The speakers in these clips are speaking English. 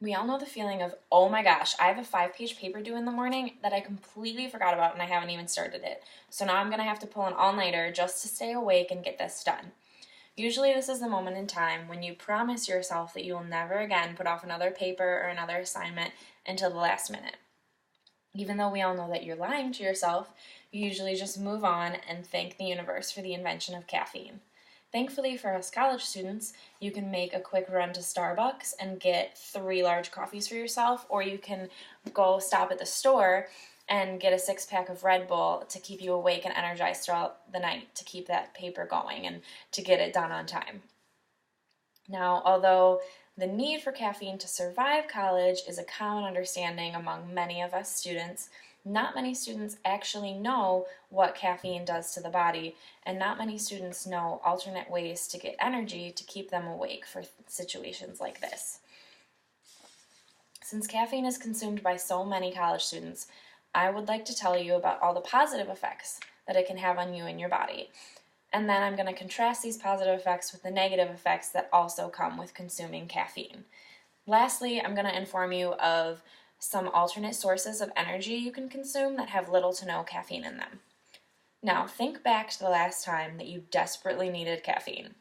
We all know the feeling of, oh my gosh, I have a 5-page paper due in the morning that I completely forgot about and I haven't even started it. So now I'm going to have to pull an all-nighter just to stay awake and get this done. Usually this is the moment in time when you promise yourself that you will never again put off another paper or another assignment until the last minute. Even though we all know that you're lying to yourself, you usually just move on and thank the universe for the invention of caffeine. Thankfully for us college students, you can make a quick run to Starbucks and get 3 large coffees for yourself, or you can go stop at the store and get a 6-pack of Red Bull to keep you awake and energized throughout the night to keep that paper going and to get it done on time. Now, although the need for caffeine to survive college is a common understanding among many of us students, not many students actually know what caffeine does to the body, and not many students know alternate ways to get energy to keep them awake for situations like this. Since caffeine is consumed by so many college students, I would like to tell you about all the positive effects that it can have on you and your body. And then I'm going to contrast these positive effects with the negative effects that also come with consuming caffeine. Lastly, I'm going to inform you of some alternate sources of energy you can consume that have little to no caffeine in them. Now, think back to the last time that you desperately needed caffeine,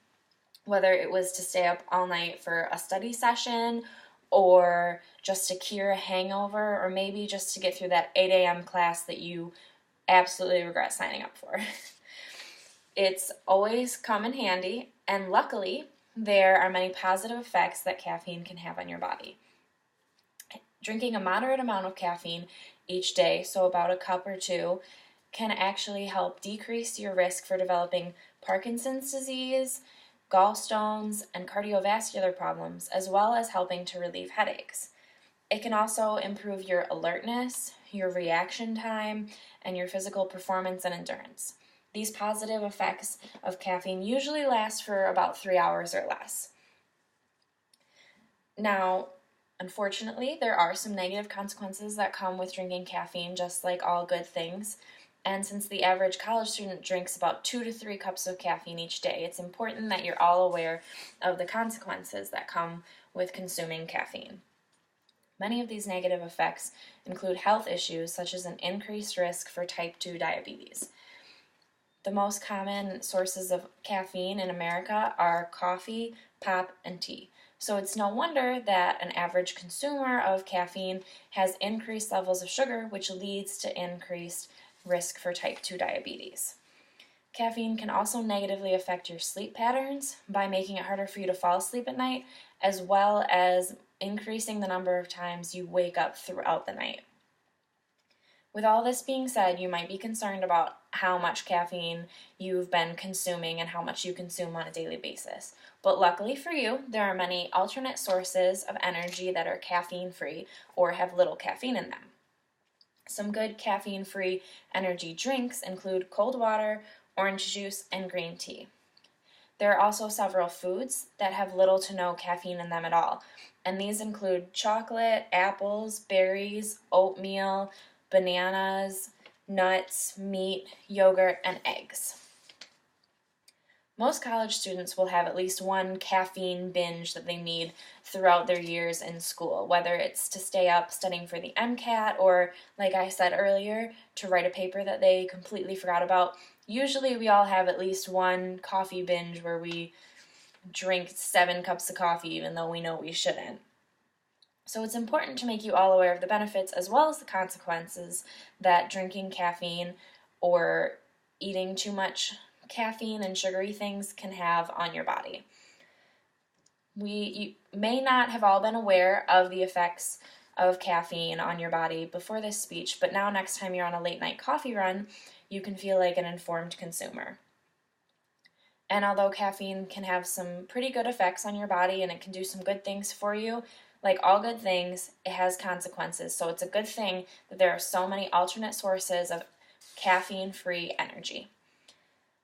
whether it was to stay up all night for a study session, or just to cure a hangover, or maybe just to get through that 8 a.m. class that you absolutely regret signing up for. It's always come in handy, and luckily, there are many positive effects that caffeine can have on your body. Drinking a moderate amount of caffeine each day, so about a cup or 2, can actually help decrease your risk for developing Parkinson's disease, gallstones, and cardiovascular problems, as well as helping to relieve headaches. It can also improve your alertness, your reaction time, and your physical performance and endurance. These positive effects of caffeine usually last for about 3 hours or less. Now, unfortunately, there are some negative consequences that come with drinking caffeine, just like all good things. And since the average college student drinks about 2 to 3 cups of caffeine each day, it's important that you're all aware of the consequences that come with consuming caffeine. Many of these negative effects include health issues such as an increased risk for type 2 diabetes. The most common sources of caffeine in America are coffee, pop, and tea. So it's no wonder that an average consumer of caffeine has increased levels of sugar, which leads to increased risk for type 2 diabetes. Caffeine can also negatively affect your sleep patterns by making it harder for you to fall asleep at night, as well as increasing the number of times you wake up throughout the night. With all this being said, you might be concerned about how much caffeine you've been consuming and how much you consume on a daily basis. But luckily for you, there are many alternate sources of energy that are caffeine-free or have little caffeine in them. Some good caffeine-free energy drinks include cold water, orange juice, and green tea. There are also several foods that have little to no caffeine in them at all, and these include chocolate, apples, berries, oatmeal, bananas, nuts, meat, yogurt, and eggs. Most college students will have at least one caffeine binge that they need throughout their years in school, whether it's to stay up studying for the MCAT or, like I said earlier, to write a paper that they completely forgot about. Usually we all have at least one coffee binge where we drink 7 cups of coffee even though we know we shouldn't. So it's important to make you all aware of the benefits as well as the consequences that drinking caffeine or eating too much caffeine and sugary things can have on your body. You may not have all been aware of the effects of caffeine on your body before this speech, but now next time you're on a late night coffee run, you can feel like an informed consumer. And although caffeine can have some pretty good effects on your body and it can do some good things for you, like all good things, it has consequences. So it's a good thing that there are so many alternate sources of caffeine-free energy.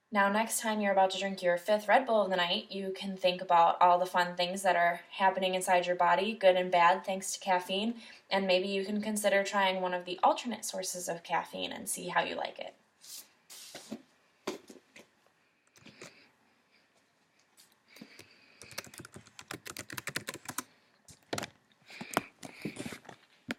Now, next time you're about to drink your 5th Red Bull of the night, you can think about all the fun things that are happening inside your body, good and bad, thanks to caffeine, and maybe you can consider trying one of the alternate sources of caffeine and see how you like it.